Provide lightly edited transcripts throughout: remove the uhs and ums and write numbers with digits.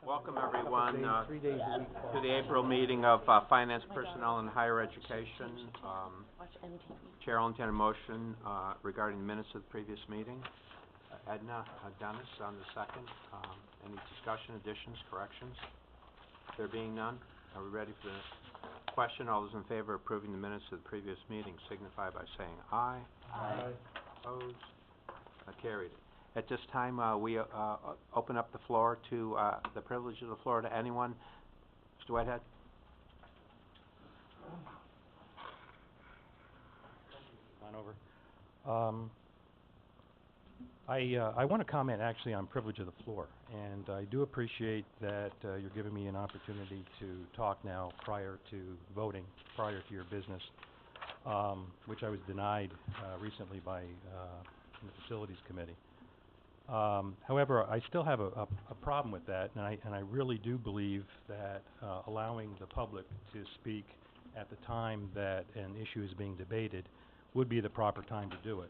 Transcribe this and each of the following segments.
Welcome, everyone, 3 days a week. to the April meeting of Finance, Personnel, and Higher Education. Chair will entertain a motion regarding the minutes of the previous meeting. Edna Dennis on the second. Any discussion, additions, corrections? There being none, are we ready for the question? All those in favor of approving the minutes of the previous meeting signify by saying aye. Aye. Opposed? Carried. At this time, we open up the floor to the privilege of the floor to anyone. Mr. Whitehead. On over. I want to comment actually on privilege of the floor, and I do appreciate that you're giving me an opportunity to talk now prior to voting, prior to your business, which I was denied recently by the Facilities Committee. However, I still have a problem with that, and I really do believe that allowing the public to speak at the time that an issue is being debated would be the proper time to do it.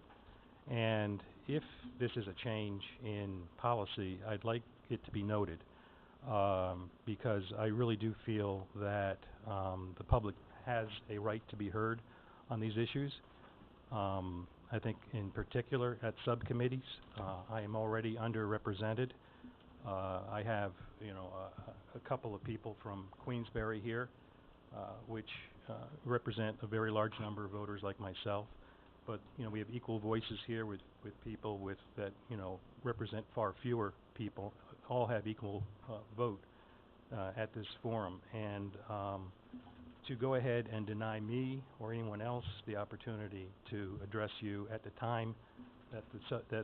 And if this is a change in policy, I'd like it to be noted, because I really do feel that the public has a right to be heard on these issues. I think in particular at subcommittees, I am already underrepresented. I have, a couple of people from Queensbury here, which represent a very large number of voters like myself. But, we have equal voices here with people that, represent far fewer people, all have equal vote at this forum. And to go ahead and deny me or anyone else the opportunity to address you at the time that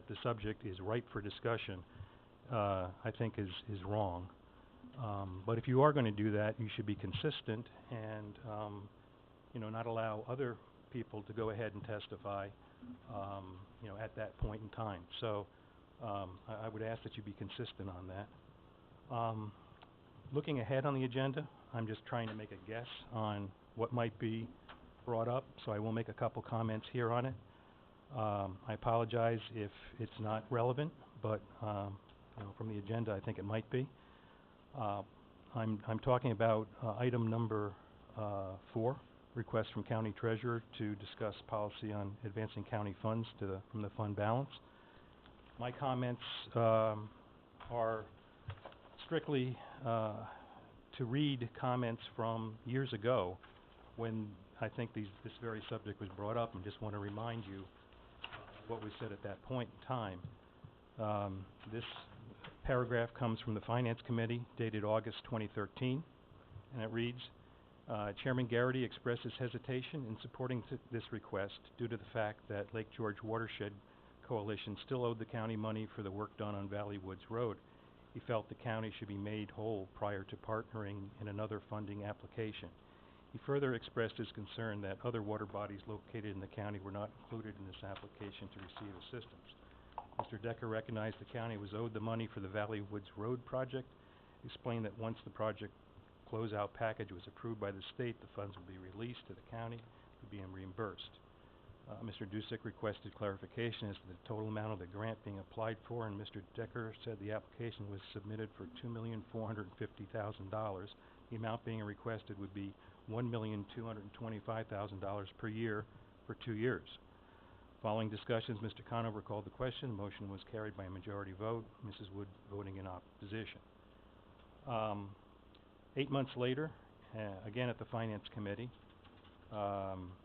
the subject is ripe for discussion, I think is wrong. But if you are going to do that, you should be consistent and, not allow other people to go ahead and testify, at that point in time. So I would ask that you be consistent on that. Looking ahead on the agenda, I'm just trying to make a guess on what might be brought up, so I will make a couple comments here on it. I apologize if it's not relevant, but from the agenda, I think it might be. I'm talking about item number 4, request from County Treasurer to discuss policy on advancing county funds from the fund balance. My comments are strictly to read comments from years ago when I think this very subject was brought up, and just want to remind you what was said at that point in time. This paragraph comes from the Finance Committee dated August 2013, and it reads, Chairman Garrity expresses hesitation in supporting this request due to the fact that Lake George Watershed Coalition still owed the county money for the work done on Valley Woods Road. He felt the county should be made whole prior to partnering in another funding application. He further expressed his concern that other water bodies located in the county were not included in this application to receive assistance. Mr. Decker recognized the county was owed the money for the Valley Woods Road project, explained that once the project closeout package was approved by the state, the funds would be released to the county to be reimbursed. Mr. Dusick requested clarification as to the total amount of the grant being applied for, and Mr. Decker said the application was submitted for $2,450,000. The amount being requested would be $1,225,000 per year for 2 years. Following discussions, Mr. Conover called the question. The motion was carried by a majority vote, Mrs. Wood voting in opposition. 8 months later, again at the Finance Committee,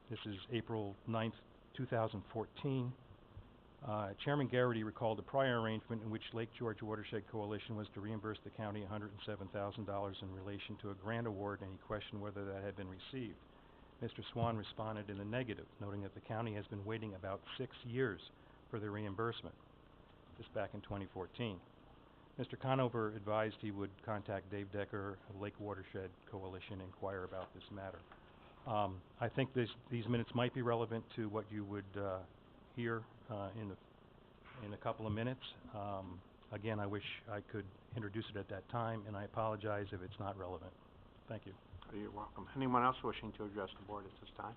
this is April 9th, 2014, Chairman Garrity recalled a prior arrangement in which Lake George Watershed Coalition was to reimburse the county $107,000 in relation to a grant award, and he questioned whether that had been received. Mr. Swan responded in the negative, noting that the county has been waiting about 6 years for the reimbursement. This back in 2014. Mr. Conover advised he would contact Dave Decker of Lake Watershed Coalition and inquire about this matter. I think these minutes might be relevant to what you would hear in a couple of minutes. Again, I wish I could introduce it at that time, and I apologize if it's not relevant. Thank you. You're welcome. Anyone else wishing to address the board at this time?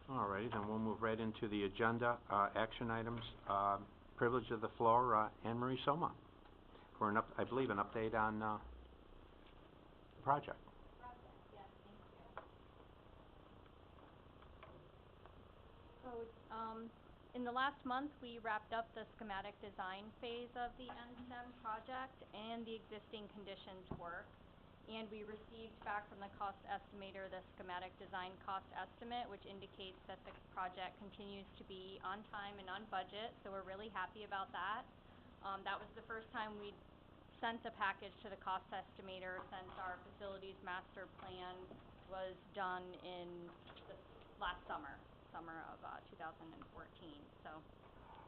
All righty, then we'll move right into the agenda. Action items. Privilege of the floor, Anne Marie Soma. for I believe an update on, the project. Yes, thank you. So, in the last month, we wrapped up the schematic design phase of the NSTEM project and the existing conditions work. And we received back from the cost estimator the schematic design cost estimate, which indicates that the project continues to be on time and on budget, so we're really happy about that. That was the first time we'd sent a package to the cost estimator since our facilities master plan was done in the last summer of 2014. So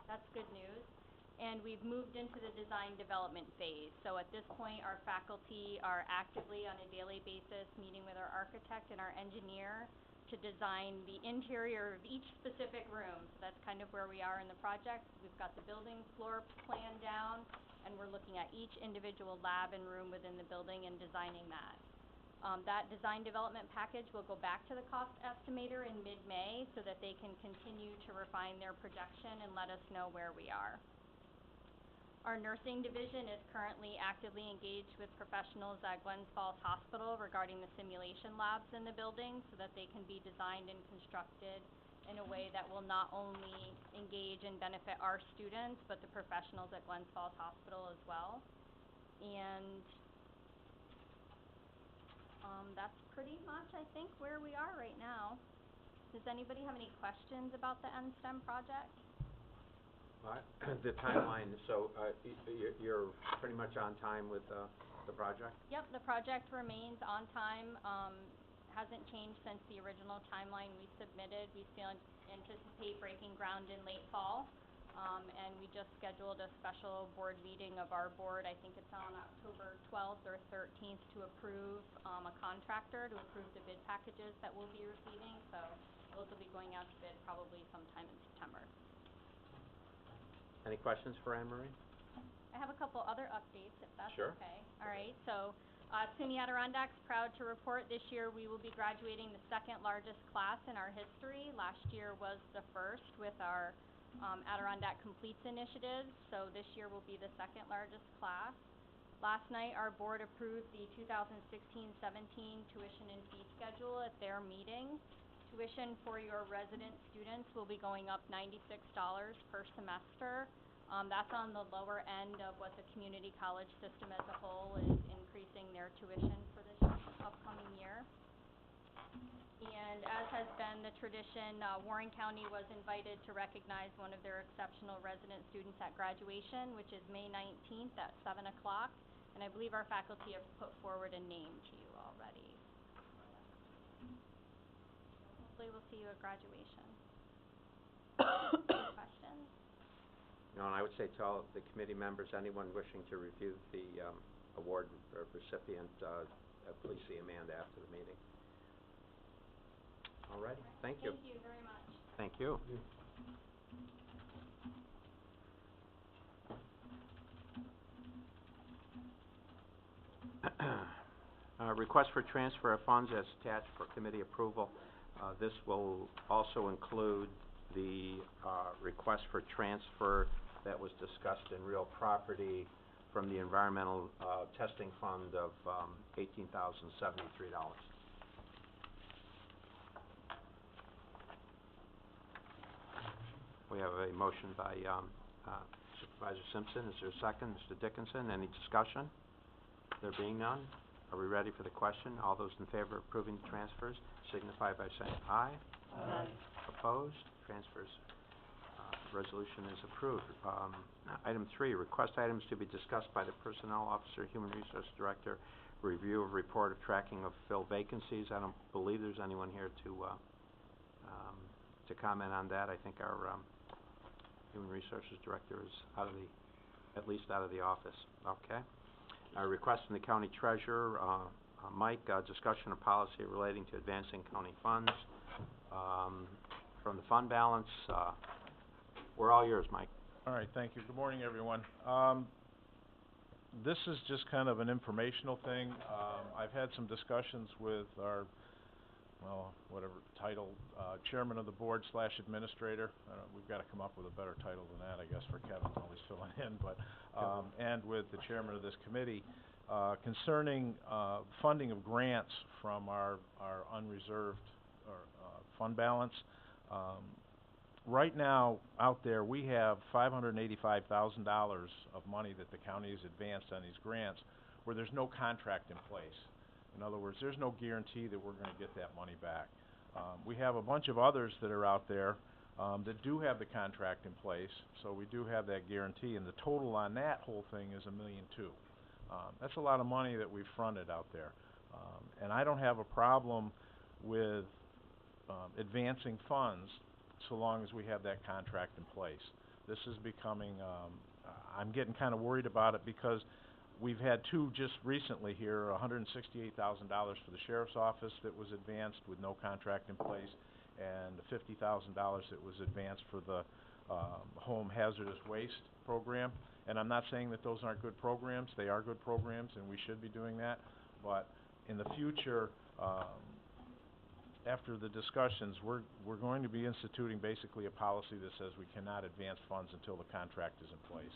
that's good news. And we've moved into the design development phase. So at this point, our faculty are actively on a daily basis meeting with our architect and our engineer to design the interior of each specific room. So that's kind of where we are in the project. We've got the building floor plan down, and we're looking at each individual lab and room within the building and designing that. That design development package will go back to the cost estimator in mid-May so that they can continue to refine their projection and let us know where we are. Our nursing division is currently actively engaged with professionals at Glens Falls Hospital regarding the simulation labs in the building so that they can be designed and constructed in a way that will not only engage and benefit our students, but the professionals at Glens Falls Hospital as well. And that's pretty much, I think, where we are right now. Does anybody have any questions about the NSTEM project? The timeline, so, you're pretty much on time with, the project? Yep, the project remains on time, hasn't changed since the original timeline we submitted. We still anticipate breaking ground in late fall, and we just scheduled a special board meeting of our board. I think it's on October 12th or 13th to approve, a contractor to approve the bid packages that we'll be receiving, so those will be going out to bid probably sometime in September. Any questions for Anne Marie? I have a couple other updates, if that's Sure. okay. All right, so, SUNY Adirondacks, proud to report this year we will be graduating the second largest class in our history. Last year was the first with our, Adirondack Completes initiative, so this year will be the second largest class. Last night, our board approved the 2016-17 tuition and fee schedule at their meeting. Tuition for your resident students will be going up $96 per semester. That's on the lower end of what the community college system as a whole is increasing their tuition for this upcoming year. And as has been the tradition, Warren County was invited to recognize one of their exceptional resident students at graduation, which is May 19th at 7 o'clock. And I believe our faculty have put forward a name to you already. Hopefully we'll see you at graduation. Any questions? No, and I would say to all of the committee members, anyone wishing to review the, award recipient, please see Amanda after the meeting. All right, thank you. Thank you very much. Thank you. Request for transfer of funds as attached for committee approval. This will also include the, request for transfer that was discussed in real property from the environmental, testing fund of, $18,073. We have a motion by, Supervisor Simpson. Is there a second? Mr. Dickinson, any discussion? There being none, are we ready for the question? All those in favor of approving the transfers signify by saying aye. Aye. Opposed? Transfers, resolution is approved. Item 3, request items to be discussed by the Personnel Officer, Human Resource Director, review of report of tracking of filled vacancies. I don't believe there's anyone here to comment on that. I think our Human Resources Director is at least out of the office. Okay. Request from the County Treasurer, Mike, discussion of policy relating to advancing county funds. From the fund balance, we're all yours, Mike. All right, thank you. Good morning, everyone. This is just kind of an informational thing. I've had some discussions with our whatever title, chairman of the board / administrator. We've got to come up with a better title than that, I guess, for Kevin, always filling in, but, and with the chairman of this committee, concerning, funding of grants from our unreserved, or, fund balance. Right now, out there, we have $585,000 of money that the county has advanced on these grants where there's no contract in place. In other words, there's no guarantee that we're going to get that money back. We have a bunch of others that are out there that do have the contract in place, so we do have that guarantee, and the total on that whole thing is $1.2 million. That's a lot of money that we've fronted out there. And I don't have a problem with advancing funds so long as we have that contract in place. This is becoming, I'm getting kind of worried about it because we've had two just recently here, $168,000 for the sheriff's office that was advanced with no contract in place, and $50,000 that was advanced for the home hazardous waste program. And I'm not saying that those aren't good programs. They are good programs, and we should be doing that. But in the future, after the discussions, we're going to be instituting basically a policy that says we cannot advance funds until the contract is in place.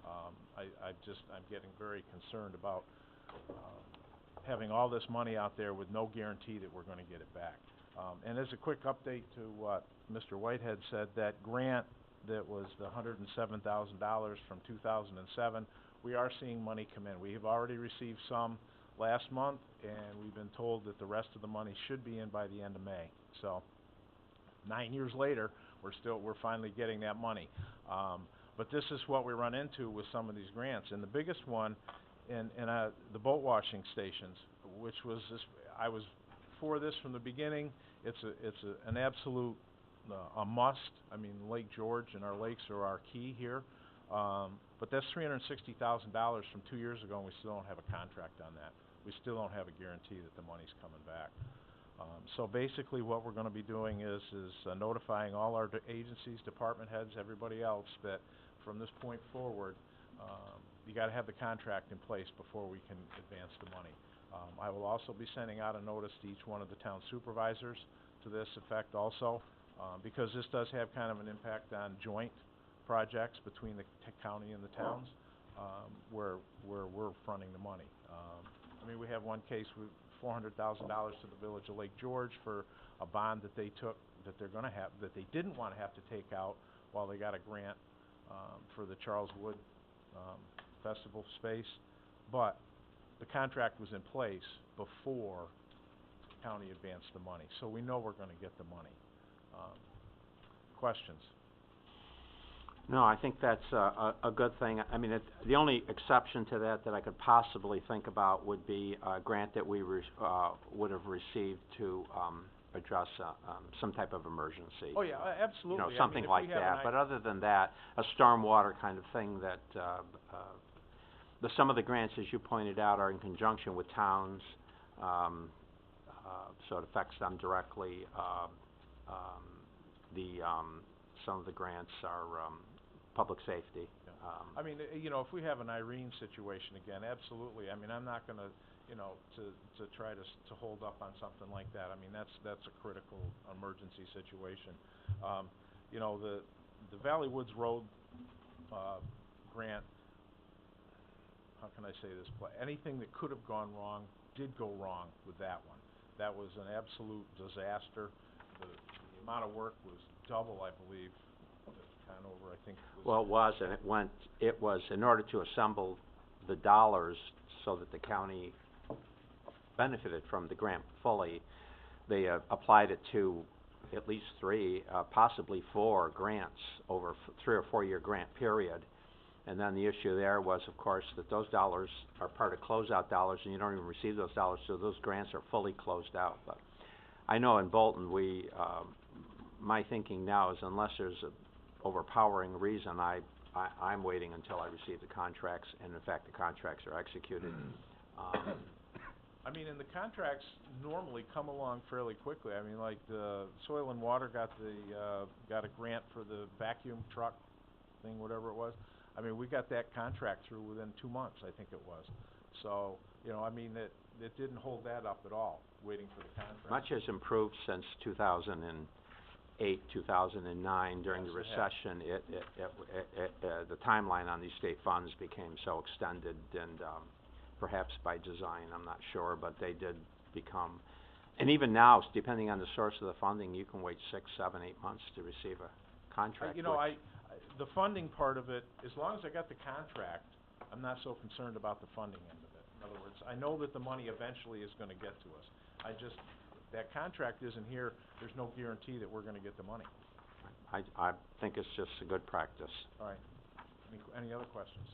I'm getting very concerned about having all this money out there with no guarantee that we're going to get it back. And as a quick update to what Mr. Whitehead said, that grant that was the $107,000 from 2007, we are seeing money come in. We have already received some last month, and we've been told that the rest of the money should be in by the end of May. So 9 years later, we're finally getting that money. But this is what we run into with some of these grants, and the biggest one in the boat washing stations, which was this. I was for this from the beginning. It's an absolute a must. I mean, Lake George and our lakes are our key here. But that's $360,000 from 2 years ago, and we still don't have a contract on that. We still don't have a guarantee that the money's coming back. So basically what we're going to be doing is notifying all our agencies, department heads, everybody else that from this point forward, you got to have the contract in place before we can advance the money. I will also be sending out a notice to each one of the town supervisors to this effect also, because this does have kind of an impact on joint projects between the county and the towns, where we're fronting the money. I mean, we have one case with $400,000 to the village of Lake George for a bond that they took that they're going to have, that they didn't want to have to take out while they got a grant for the Charles Wood Festival space. But the contract was in place before the county advanced the money, so we know we're going to get the money. Questions? No, I think that's a good thing. I mean, the only exception to that I could possibly think about would be a grant that we would have received to address some type of emergency. Oh, yeah, absolutely. You know, something like that. But other than that, a stormwater kind of thing that some of the grants, as you pointed out, are in conjunction with towns, so it affects them directly. Some of the grants are public safety. Yeah. I mean, you know, if we have an Irene situation again, absolutely. I mean, I'm not going to, you know, to try to hold up on something like that. I mean, that's a critical emergency situation. You know, the Valley Woods Road grant. How can I say this? Anything that could have gone wrong did go wrong with that one. That was an absolute disaster. The amount of work was double, I believe. Conover, I think. Well, it was in order to assemble the dollars so that the county benefited from the grant fully. They applied it to at least 3, possibly 4 grants over 3 or 4 year grant period. And then the issue there was, of course, that those dollars are part of closeout dollars, and you don't even receive those dollars, so those grants are fully closed out. But I know in Bolton, my thinking now is unless there's a overpowering reason, I'm waiting until I receive the contracts, and in fact the contracts are executed. I mean, and the contracts normally come along fairly quickly. I mean, like the Soil and Water got a grant for the vacuum truck thing, whatever it was. I mean, we got that contract through within 2 months, I think it was. So, you know, I mean, it didn't hold that up at all, waiting for the contract. Much has improved since 2008, 2009, during the Yes, it has. recession. The timeline on these state funds became so extended, and perhaps by design, I'm not sure, but they did become, and even now, depending on the source of the funding, you can wait 6, 7, 8 months to receive a contract. You know, the funding part of it, as long as I got the contract, I'm not so concerned about the funding end of it. In other words, I know that the money eventually is gonna get to us. That contract isn't here, there's no guarantee that we're gonna get the money. I think it's just a good practice. All right. Any other questions?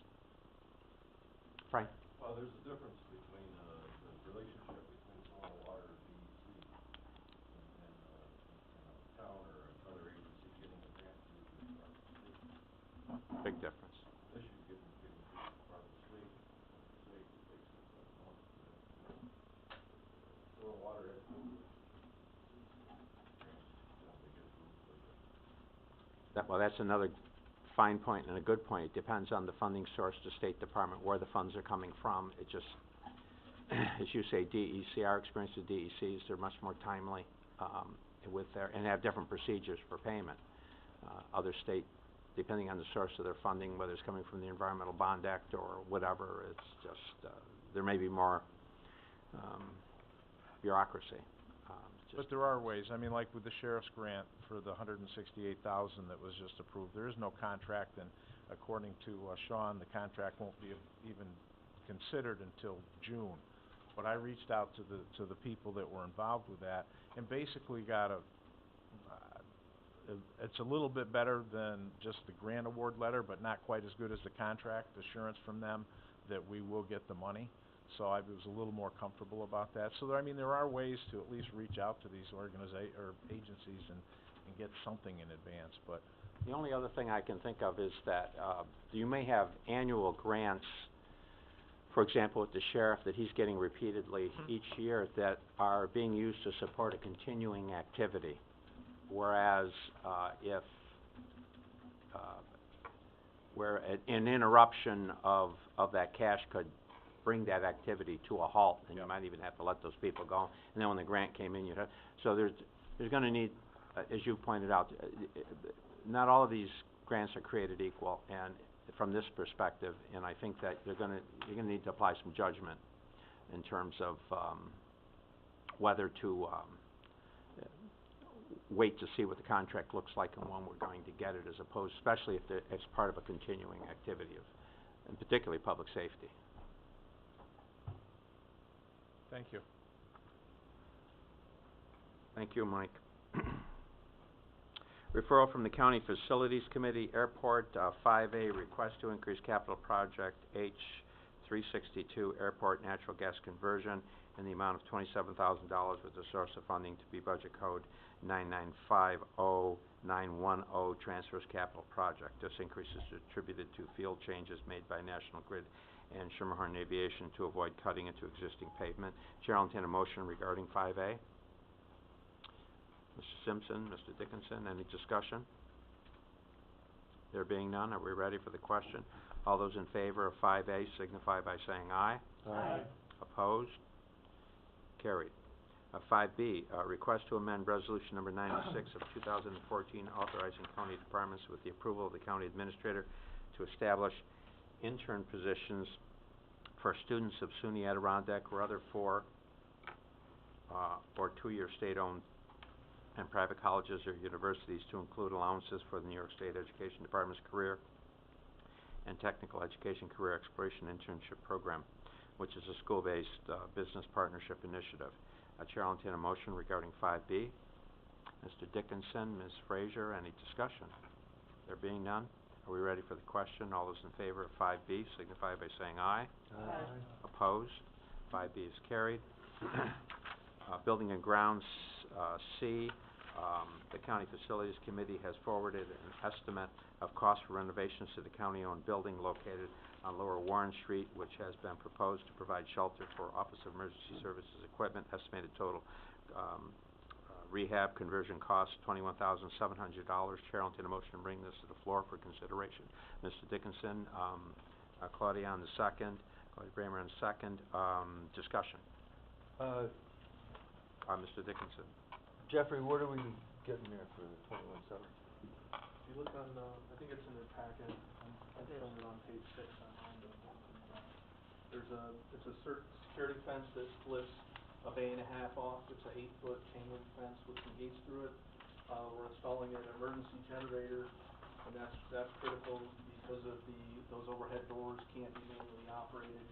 Frank? There's a difference between, the relationship between soil and water and DEC and a town or another agency getting a grant through the Department of State. Big difference. This is getting through the Department of State, it takes 6, 7 months for that to come. Soil and water has no grants, they get approved quicker. Well, that's another fine point and a good point. It depends on the funding source, the State Department, where the funds are coming from. It just, as you say, DEC, our experience with DECs, they're much more timely with their, and have different procedures for payment. Other state, depending on the source of their funding, whether it's coming from the Environmental Bond Act or whatever, it's just, there may be more bureaucracy. But there are ways. I mean, like with the sheriff's grant for the $168,000 that was just approved, there is no contract, and according to Sean, the contract won't be even considered until June. But I reached out to the people that were involved with that, and basically got it's a little bit better than just the grant award letter, but not quite as good as the contract assurance from them that we will get the money. So I was a little more comfortable about that. So I mean, there are ways to at least reach out to these agencies and get something in advance, but. The only other thing I can think of is that you may have annual grants, for example, with the sheriff, that he's getting repeatedly each year, that are being used to support a continuing activity. Whereas if where an interruption of that cash could bring that activity to a halt, and you might even have to let those people go. And then when the grant came in, so there's going to need, as you pointed out, not all of these grants are created equal, and from this perspective, and I think that you're going to need to apply some judgment in terms of whether to wait to see what the contract looks like and when we're going to get it, as opposed, especially if it's part of a continuing activity of, and particularly public safety. Thank you. Thank you, Mike. Referral from the County Facilities Committee, Airport, 5A, request to increase capital project H362 Airport natural gas conversion in the amount of $27,000 with the source of funding to be budget code 9950910 transfers capital project. This increase is attributed to field changes made by National Grid and Schermerhorn Aviation to avoid cutting into existing pavement. Chair will entertain a motion regarding 5A. Mr. Simpson, Mr. Dickinson, any discussion? There being none, are we ready for the question? All those in favor of 5A signify by saying aye. Aye. Opposed? Carried. 5B, request to amend Resolution Number 96 of 2014 authorizing county departments with the approval of the county administrator to establish intern positions for students of SUNY Adirondack or other 4 or 2-year state-owned and private colleges or universities to include allowances for the New York State Education Department's Career and Technical Education Career Exploration Internship Program, which is a school-based business partnership initiative. Chair will entertain a motion regarding 5B. Mr. Dickinson, Ms. Frazier, any discussion? There being none, are we ready for the question? All those in favor of 5B signify by saying aye. Aye. Opposed? 5B is carried. Building and Grounds, C, the County Facilities Committee has forwarded an estimate of cost for renovations to the county-owned building located on Lower Warren Street, which has been proposed to provide shelter for Office of Emergency Services equipment. Estimated total rehab conversion cost $21,700. Chair will entertain a motion to bring this to the floor for consideration. Mr. Dickinson, Claudia on the second. Claudia Bramer in second. Discussion. Mr. Dickinson. Jeffrey, what are we getting there for the 21/7? If you look on, I think it's in the packet, I've shown it on page 6 on the, it's a security fence that splits a bay and a half off. It's a 8-foot chain link fence with some gates through it. We're installing an emergency generator, and that's critical because of those overhead doors can't be manually operated.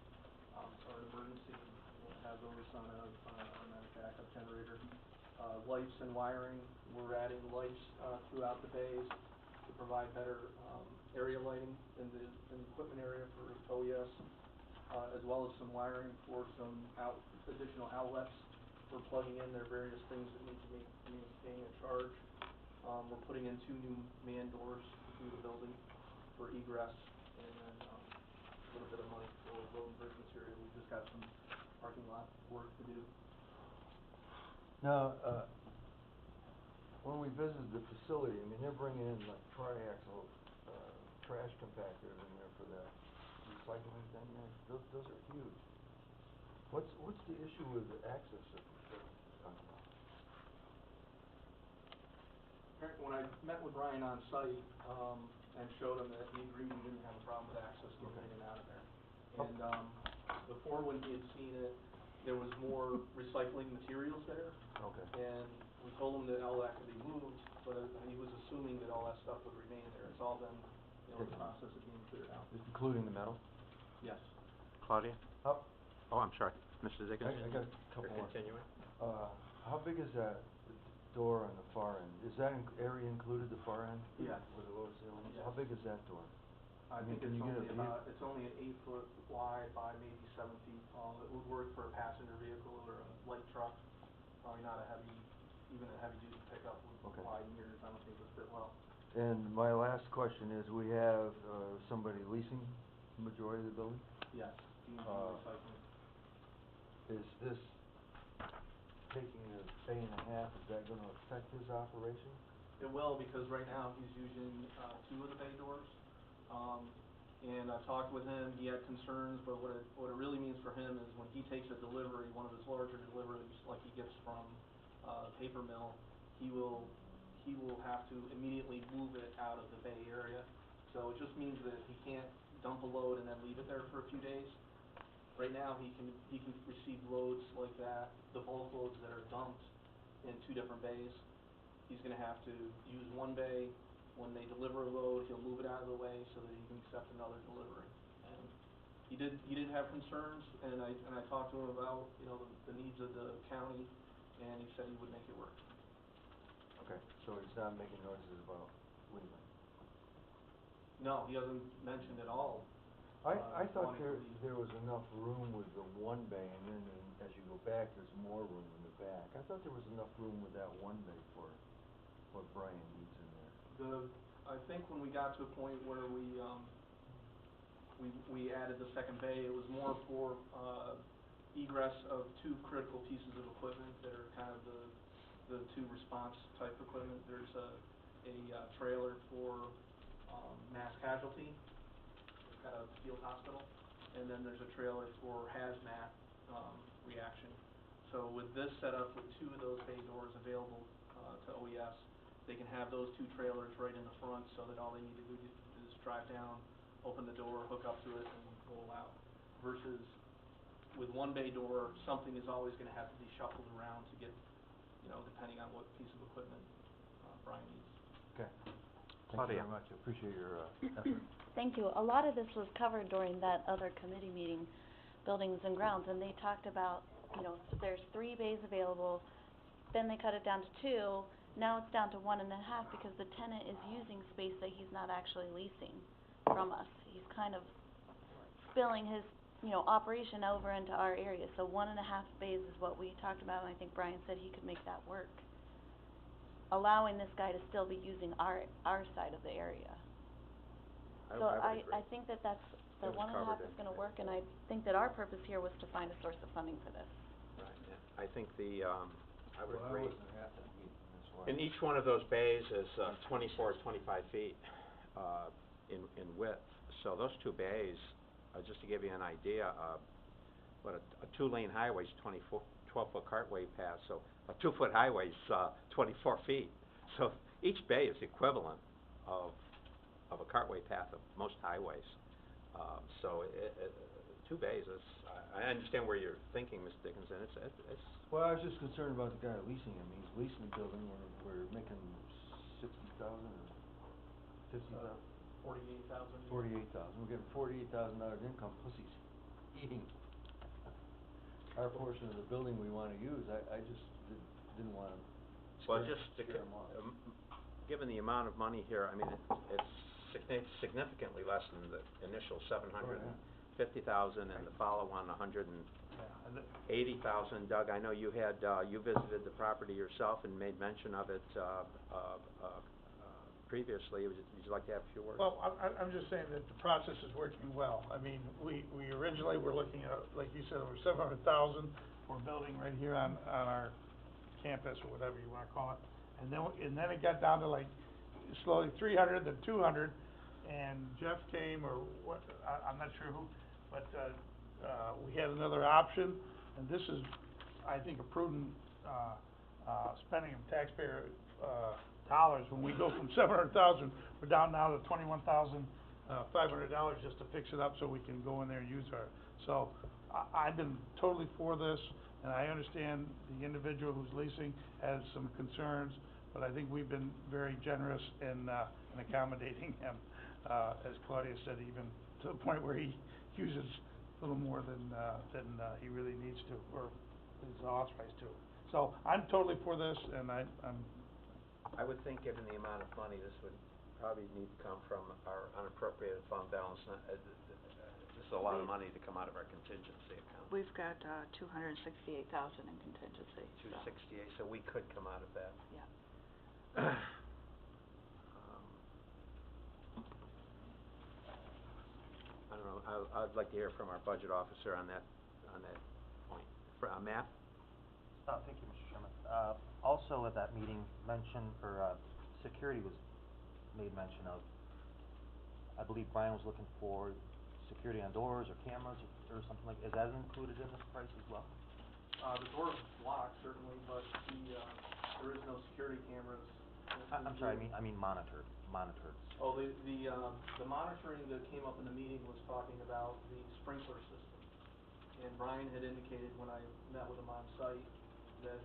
So an emergency, we'll have those on a automatic backup generator. Lights and wiring, we're adding lights throughout the bays to provide better area lighting in the equipment area for OES, as well as some wiring for some additional outlets. We're plugging in their various things that need to maintain a charge. We're putting in 2 new man doors through the building for egress, and then a little bit of money for road and bridge material. We've just got some parking lot work to do. Now, when we visited the facility, I mean, they're bringing in like triaxle, trash compactors in there for that recycling thing there. Those are huge. What's the issue with the access that you're talking about? When I met with Brian on site, and showed him that he agreed he didn't have a problem with access getting in and out of there. And, before, when he had seen it, there was more recycling materials there. Okay. And we told him that all that could be moved, but he was assuming that all that stuff would remain there. It's all been, in the process of being cleared out. Including the metal? Yes. Claudia? How, Oh, I'm sorry. Mr. Dickinson? I got a couple You're more. continuing? How big is that door on the far end? Is that area included, the far end? Yes. With the lower ceiling? Yes. How big is that door? I mean, think can it's you get only a view? it's only an 8-foot wide by maybe 7 feet tall. It would work for a passenger vehicle or a light truck. Probably not even a heavy duty pickup with Okay. wide mirrors. I don't think would fit well. And my last question is, we have somebody leasing the majority of the building? Yes. D&D recycling. Is this taking a bay and a half, is that gonna affect his operation? It will, because right now he's using 2 of the bay doors. And I've talked with him, he had concerns, but what it really means for him is when he takes a delivery, one of his larger deliveries, like he gets from paper mill, he will have to immediately move it out of the bay area. So it just means that he can't dump a load and then leave it there for a few days. Right now, he can receive loads like that, the bulk loads that are dumped in 2 different bays. He's gonna have to use one bay. When they deliver a load, he'll move it out of the way so that he can accept another delivery. And he did have concerns, and I talked to him about, the needs of the county, and he said he would make it work. Okay, so he's not making noises about leaving? No, he hasn't mentioned at all. I thought wanting to leave. there was enough room with the one bay, and then as you go back, there's more room in the back. I thought there was enough room with that one bay for what Brian needs in there. I think when we got to a point where we added the second bay, it was more for egress of 2 critical pieces of equipment that are kind of the 2 response type equipment. There's a trailer for mass casualty, kind of field hospital, and then there's a trailer for hazmat reaction. So with this setup, with 2 of those bay doors available to OES, they can have those 2 trailers right in the front, so that all they need to do is drive down, open the door, hook up to it, and roll out. Versus with one bay door, something is always going to have to be shuffled around to get, depending on what piece of equipment Brian needs. Okay. Thank you Claudia. very much, I appreciate your effort. Thank you. A lot of this was covered during that other committee meeting, Buildings and Grounds, and they talked about, there's 3 bays available, then they cut it down to 2, now it's down to 1.5 because the tenant is using space that he's not actually leasing from us. He's kind of spilling his, operation over into our area, so 1.5 bays is what we talked about, and I think Brian said he could make that work, allowing this guy to still be using our side of the area. So I think that's, the It was 1.5 covered is in- gonna work, and I think that our purpose here was to find a source of funding for this. Right, yeah. I think I would Well, agree. I wasn't at that meeting, that's why. And each one of those bays is 24, 25 feet in width. So those 2 bays, just to give you an idea, what a two-lane highway is 12-foot cartway path, so a 2-foot highway is 24 feet. So each bay is equivalent of a cartway path of most highways. So 2 bays is, I understand where you're thinking, Mr. Dickinson. It's Well, I was just concerned about the guy leasing. I mean, he's leasing the building, we're making 60,000 or 50,000? 48,000. 48,000. We're getting $48,000 income, plus he's eating our portion of the building we wanna use. I just didn't wanna well, scare just him off. given the amount of money here, I mean, it's significantly less than the initial $750,000 and the follow-on $180,000. Doug, I know you had, you visited the property yourself and made mention of it, previously. Would you like to have a few words? Well, I'm just saying that the process is working well. I mean, we originally were looking at, like you said, over 700,000 for a building right here on our campus, or whatever you wanna call it. And then it got down to like slowly 300, then 200, and Jeff came, or what, I'm not sure who, but, we had another option, and this is, I think, a prudent, spending of taxpayer, dollars. When we go from 700,000, we're down now to $21,500 just to fix it up so we can go in there and use our, so I've been totally for this, and I understand the individual who's leasing has some concerns, but I think we've been very generous in accommodating him, as Claudia said, even to the point where he uses a little more than he really needs to, or is authorized to. So I'm totally for this, and I would think, given the amount of money, this would probably need to come from our unappropriated fund balance. This is a lot of money to come out of our contingency account. We've got, 268,000 in contingency, so. 268, so we could come out of that. Yeah. I don't know, I'd like to hear from our budget officer on that point. Matt? Thank you, Mr. Chairman. Also at that meeting, mention for, security was made mention of. I believe Brian was looking for security on doors or cameras or something like, is that included in this price as well? The door is locked, certainly, but there is no security cameras. I'm sorry, I mean monitored. Oh, the monitoring that came up in the meeting was talking about the sprinkler system. And Brian had indicated when I met with him on site that,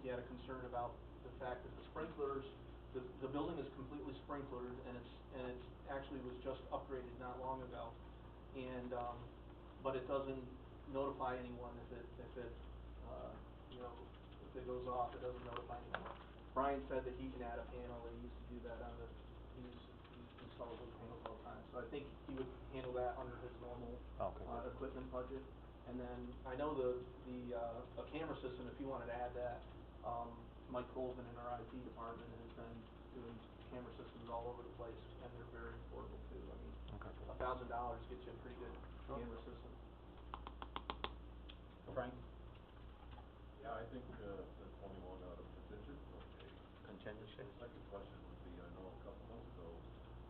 he had a concern about the fact that the sprinklers, the building is completely sprinklered, and it's actually was just upgraded not long ago. And, but it doesn't notify anyone if it goes off, it doesn't notify anyone. Brian said that he can add a panel, he used to do that he installs those panels all the time. So I think he would handle that under his normal, equipment budget. And then, I know a camera system, if you wanted to add that, Mike Colvin in our IT department has been doing camera systems all over the place, and they're very affordable too. I mean, $1,000 gets you a pretty good camera system. Frank? Yeah, I think, the 21 out of contingent, okay. Contingency? The second question would be, I know a couple months ago,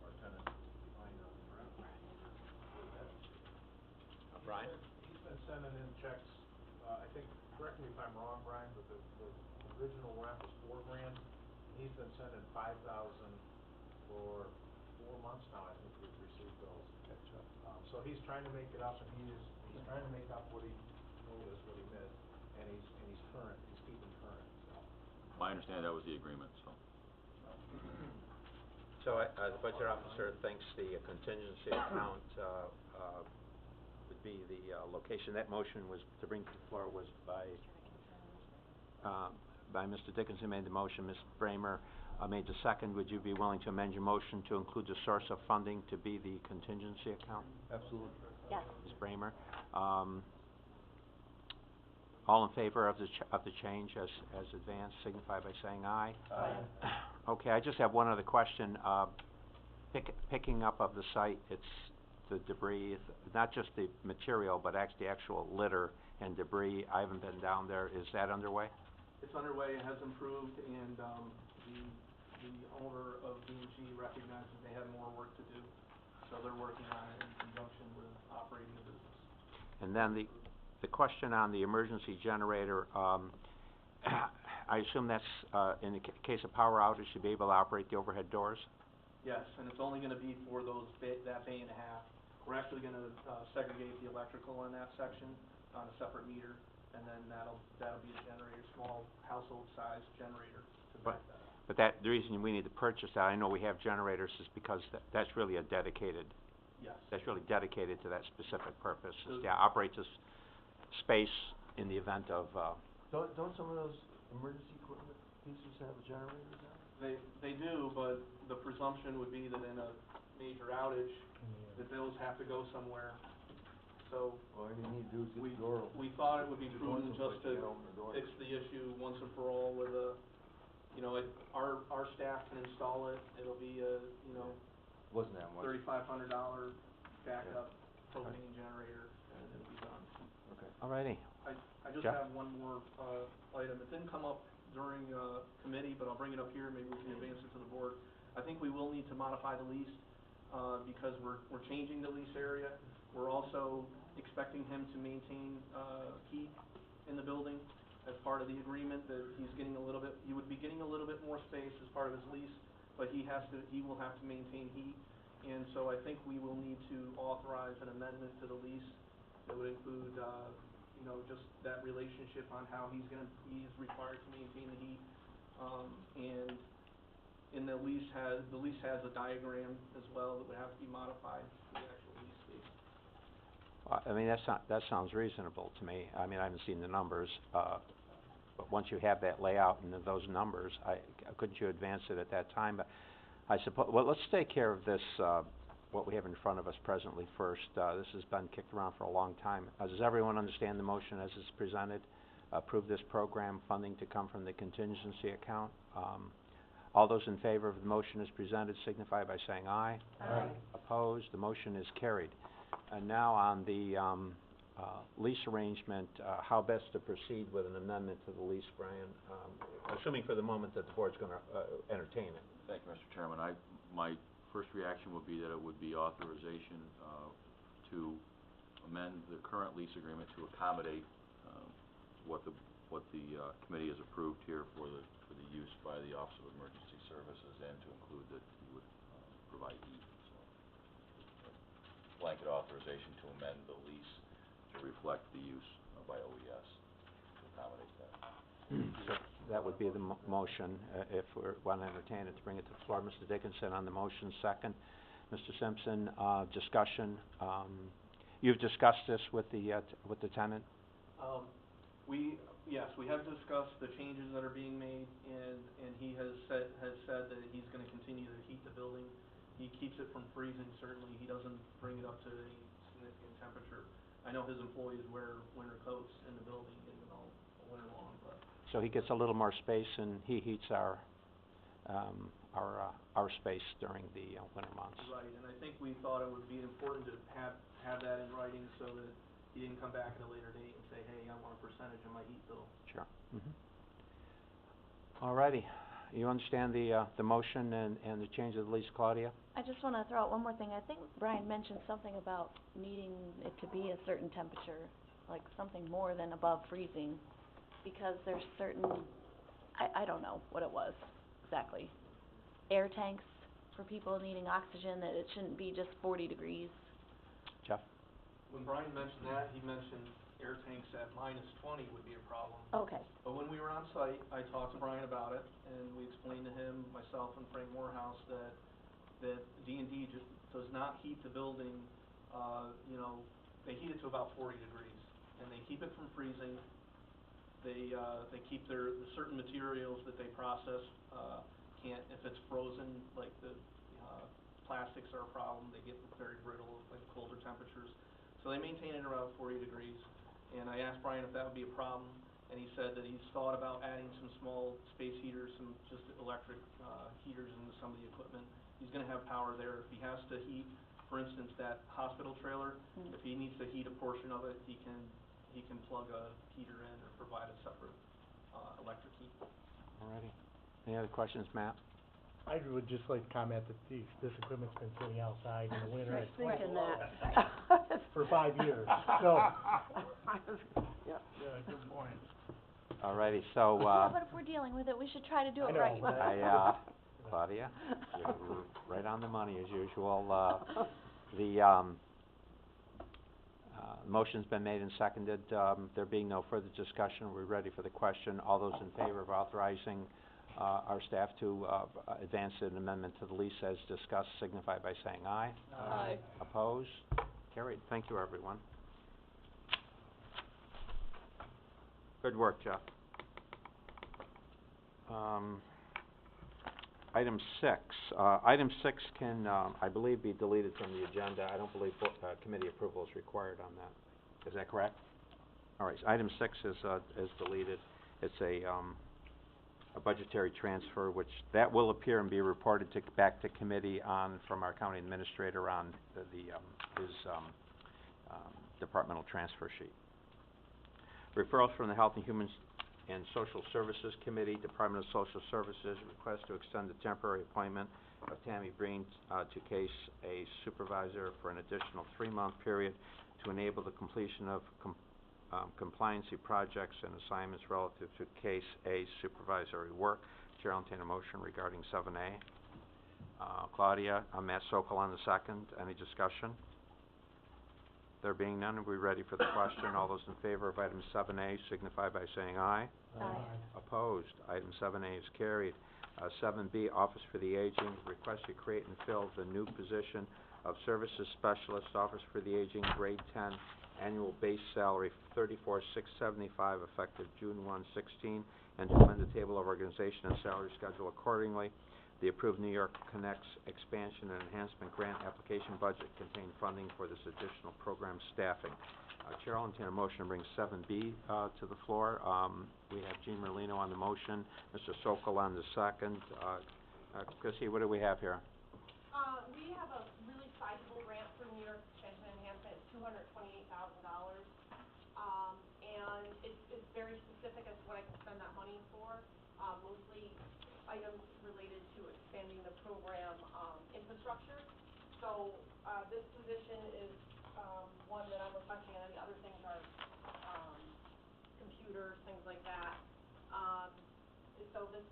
our tenant was behind on the rent. Where's that? Brian? He's been sending in checks, I think, correct me if I'm wrong, Brian, but the original rent was $4,000. He's been sending $5,000 for 4 months now, I think we've received those. Catch up. So he's trying to make it up, and he's trying to make up what he noticed, what he missed, and he's current, he's keeping current, so. My understanding, that was the agreement, so. So, the budget officer thinks the contingency account, would be the, location. That motion was, to bring to the floor, was by Mr. Dickinson made the motion. Ms. Bramer, made the second. Would you be willing to amend your motion to include the source of funding to be the contingency account? Absolutely. Yes. Ms. Bramer, all in favor of the change as advanced, signify by saying aye. Aye. Okay, I just have one other question. Picking up of the site, it's the debris, not just the material, but actually the actual litter and debris. I haven't been down there. Is that underway? It's underway, it has improved, and, the owner of B&G recognizes they have more work to do. so they're working on it in conjunction with operating the business. And then the question on the emergency generator, I assume that's, in the case of power outage, to be able to operate the overhead doors? Yes, and it's only gonna be for that bay and a half. We're actually gonna, segregate the electrical on that section on a separate meter, and then that'll be a generator, small household-sized generator to back that up. But the reason we need to purchase that, I know we have generators, is because that's really a dedicated, Yes. that's really dedicated to that specific purpose. So- Yeah, operates as space in the event of, Don't some of those emergency equipment pieces have generators on it? They do, but the presumption would be that in a major outage, that those have to go somewhere. So All you need to do is get the door open. we thought it would be Just going prudent someplace, just to you gotta open the door. fix the issue once and for all with our staff can install it. It'll be a, Wasn't that much? $3,500 backup propane generator, and it'll be done. Okay. alrighty. I just Jeff? have one more, item. It didn't come up during, committee, but I'll bring it up here, maybe we can advance it to the board. I think we will need to modify the lease, because we're changing the lease area. We're also expecting him to maintain, heat in the building as part of the agreement, that he would be getting a little bit more space as part of his lease, but he will have to maintain heat. And so I think we will need to authorize an amendment to the lease that would include, just that relationship on how he is required to maintain the heat. And in the lease has a diagram as well that would have to be modified to the actual lease space. I mean, that sounds reasonable to me. I mean, I haven't seen the numbers, but once you have that layout and those numbers, couldn't you advance it at that time? But I suppose, well, let's take care of this, what we have in front of us presently first. This has been kicked around for a long time. Does everyone understand the motion as it's presented? Approve this program funding to come from the contingency account. All those in favor of the motion as presented signify by saying aye. Aye. Opposed? The motion is carried. And now on the lease arrangement, how best to proceed with an amendment to the lease, Brian, assuming for the moment that the board's gonna entertain it. Thank you, Mr. Chairman. My first reaction would be that it would be authorization to amend the current lease agreement to accommodate what the committee has approved here for the use by the Office of Emergency Services, and to include that he would provide heat. So, blanket authorization to amend the lease to reflect the use by OES to accommodate that. So that would be the motion, if we want to entertain it, to bring it to the floor. Mr. Dickinson on the motion, second. Mr. Simpson, discussion. You've discussed this with the tenant? Yes, we have discussed the changes that are being made, and he has said that he's gonna continue to heat the building. He keeps it from freezing, certainly. He doesn't bring it up to any significant temperature. I know his employees wear winter coats in the building all winter long, but. So he gets a little more space, and he heats our space during the winter months. Right, and I think we thought it would be important to have that in writing so that he didn't come back at a later date and say, hey, I want a percentage of my heat bill. Sure. Alrighty. You understand the motion and the change of the lease, Claudia? I just wanna throw out one more thing. I think Brian mentioned something about needing it to be a certain temperature, like something more than above freezing, because there's certain, I don't know what it was exactly, air tanks for people needing oxygen, that it shouldn't be just 40 degrees. Jeff? When Brian mentioned that, he mentioned air tanks at -20 would be a problem. Okay. But when we were on site, I talked to Brian about it, and we explained to him, myself and Frank Morehouse, that D&D just does not heat the building, they heat it to about 40 degrees, and they keep it from freezing. They keep the certain materials that they process, if it's frozen, like the plastics are a problem, they get very brittle at colder temperatures. So they maintain it around 40 degrees, and I asked Brian if that would be a problem, and he said that he's thought about adding some small space heaters, some just electric heaters into some of the equipment. He's gonna have power there. If he has to heat, for instance, that hospital trailer, if he needs to heat a portion of it, he can plug a heater in or provide a separate electric heat. Alrighty. Any other questions, Matt? I would just like to comment that this equipment's been sitting outside in the winter. I was at 20 thinking below that. for 5 years, so. Yeah. Yeah, good point. Alrighty, so, Yeah, but if we're dealing with it, we should try to do I it know, right. but- Claudia, you're right on the money as usual. Motion's been made and seconded. There being no further discussion, we're ready for the question. All those in favor of authorizing our staff to advance an amendment to the lease as discussed signify by saying aye. Aye. Opposed? Carried. Thank you, everyone. Good work, Jeff. Item 6. Item 6 can, I believe, be deleted from the agenda. I don't believe committee approval is required on that. Is that correct? All right, so item 6 is deleted. It's a budgetary transfer, which that will appear and be reported back to committee from our county administrator on his departmental transfer sheet. Referrals from the Health and Human and Social Services Committee, Department of Social Services, request to extend the temporary appointment of Tammy Breen to Case A Supervisor for an additional 3-month period to enable the completion of compliancy projects and assignments relative to Case A supervisory work. Chair will entertain a motion regarding 7A. Claudia, Matt Sokol on the second. Any discussion? There being none, are we ready for the question? All those in favor of item 7A signify by saying aye. Aye. Opposed? Item 7A is carried. 7B, Office for the Aging, request to create and fill the new position of Services Specialist, Office for the Aging, grade 10, annual base salary $34,675 effective June 1/16, and to amend the table of organization and salary schedule accordingly. The approved New York Connects Expansion and Enhancement Grant application budget contained funding for this additional program staffing. Chair will entertain a motion to bring 7B to the floor. We have Jean Merlino on the motion, Mr. Sokol on the second. Chrissy, what do we have here? We have a really sizable grant for New York Expansion Enhancement. It's $228,000. And it's very specific as to what I can spend that money for. Mostly items related to expanding the program infrastructure. So this position is one that I'm requesting, and the other things are computers, things like that. So this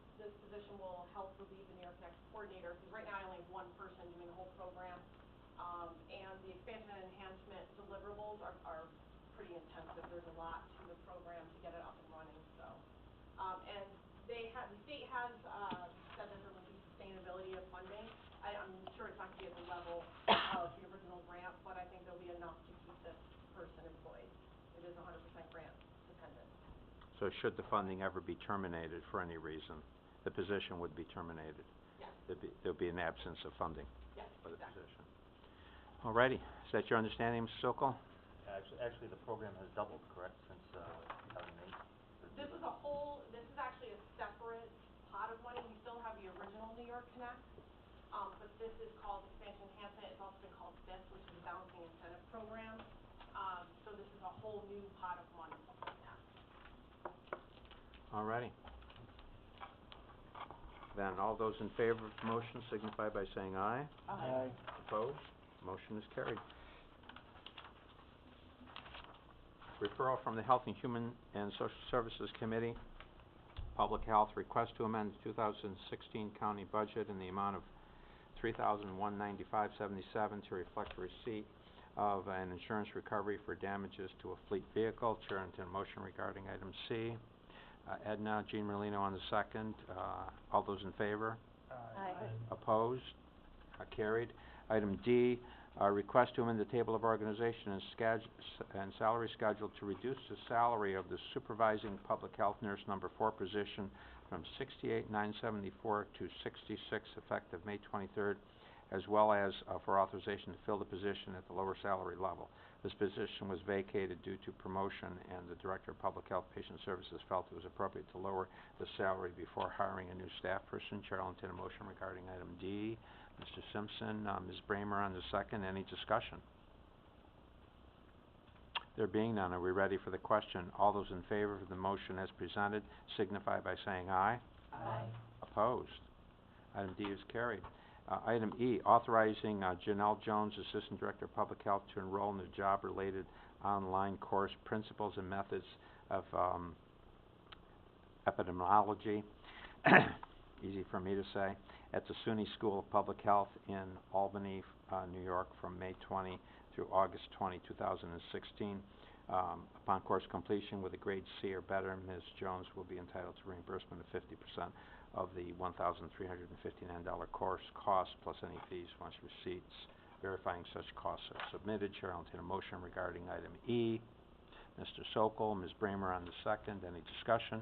position will help relieve the New York Connect coordinator, because right now I only have one person doing the whole program. And the expansion and enhancement deliverables are pretty intensive. There's a lot to the program to get it up and running. So, and the state has said that there will be sustainability of funding. I'm sure it's not going to be at the level of the original grant, but I think there'll be enough to keep this person employed. It is 100% grant dependent. So should the funding ever be terminated for any reason, the position would be terminated? Yes. There'll be an absence of funding Yes, for the exactly. position. Alrighty, is that your understanding, Mr. Sokol? Actually, the program has doubled, correct, since 2008? This is actually a separate pot of money. We still have the original New York Connect, but this is called Expansion Enhancement. It's also been called BIS, which is a Balancing Incentive Program. So this is a whole new pot of money. Alrighty. Then all those in favor of the motion signify by saying aye. Aye. Opposed? Motion is carried. Referral from the Health and Human and Social Services Committee, Public Health, request to amend the 2016 county budget in the amount of $3,195.77 to reflect receipt of an insurance recovery for damages to a fleet vehicle. Chair will entertain a motion regarding item C. Edna, Jean Merlino on the second. All those in favor? Aye. Opposed? Carried. Item D, request to amend the table of organization and salary schedule to reduce the salary of the supervising public health nurse number 4 position from $68,974 to $66 effective May 23rd, as well as for authorization to fill the position at the lower salary level. This position was vacated due to promotion, and the Director of Public Health Patient Services felt it was appropriate to lower the salary before hiring a new staff person. Chair will entertain a motion regarding item D. Mr. Simpson, Ms. Bramer on the second. Any discussion? There being none, are we ready for the question? All those in favor of the motion as presented signify by saying aye. Aye. Opposed? Item D is carried. Item E, authorizing Janelle Jones, Assistant Director of Public Health, to enroll in the job-related online course, Principles and Methods of Epidemiology, easy for me to say, at the SUNY School of Public Health in Albany, New York, from May 20 through August 20, 2016. Upon course completion with a grade C or better, Ms. Jones will be entitled to reimbursement of 50% of the $1,359 course cost plus any fees once receipts verifying such costs are submitted. Chair will entertain a motion regarding item E. Mr. Sokol, Ms. Bramer on the second. Any discussion?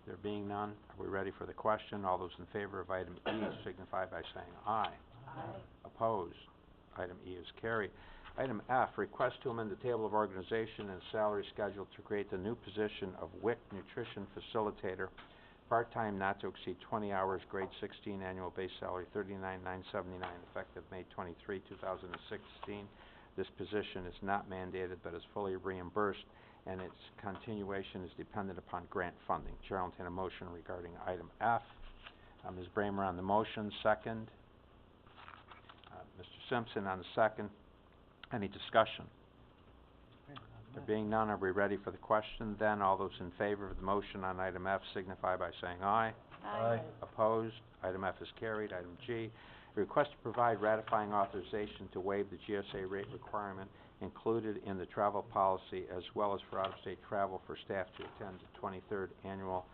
There being none, are we ready for the question? All those in favor of item E signify by saying aye. Aye. Opposed? Item E is carried. Item F, request to amend the table of organization and salary schedule to create the new position of WIC Nutrition Facilitator, part-time, not to exceed 20 hours, grade 16, annual base salary $39,979, effective May 23, 2016. This position is not mandated but is fully reimbursed, and its continuation is dependent upon grant funding. Chair will entertain a motion regarding item F. Ms. Bramer on the motion, second. Mr. Simpson on the second. Any discussion? There being none, are we ready for the question then? All those in favor of the motion on item F signify by saying aye. Aye. Opposed? Item F is carried. Item G, request to provide ratifying authorization to waive the GSA rate requirement included in the travel policy, as well as for out-of-state travel for staff to attend the 23rd Annual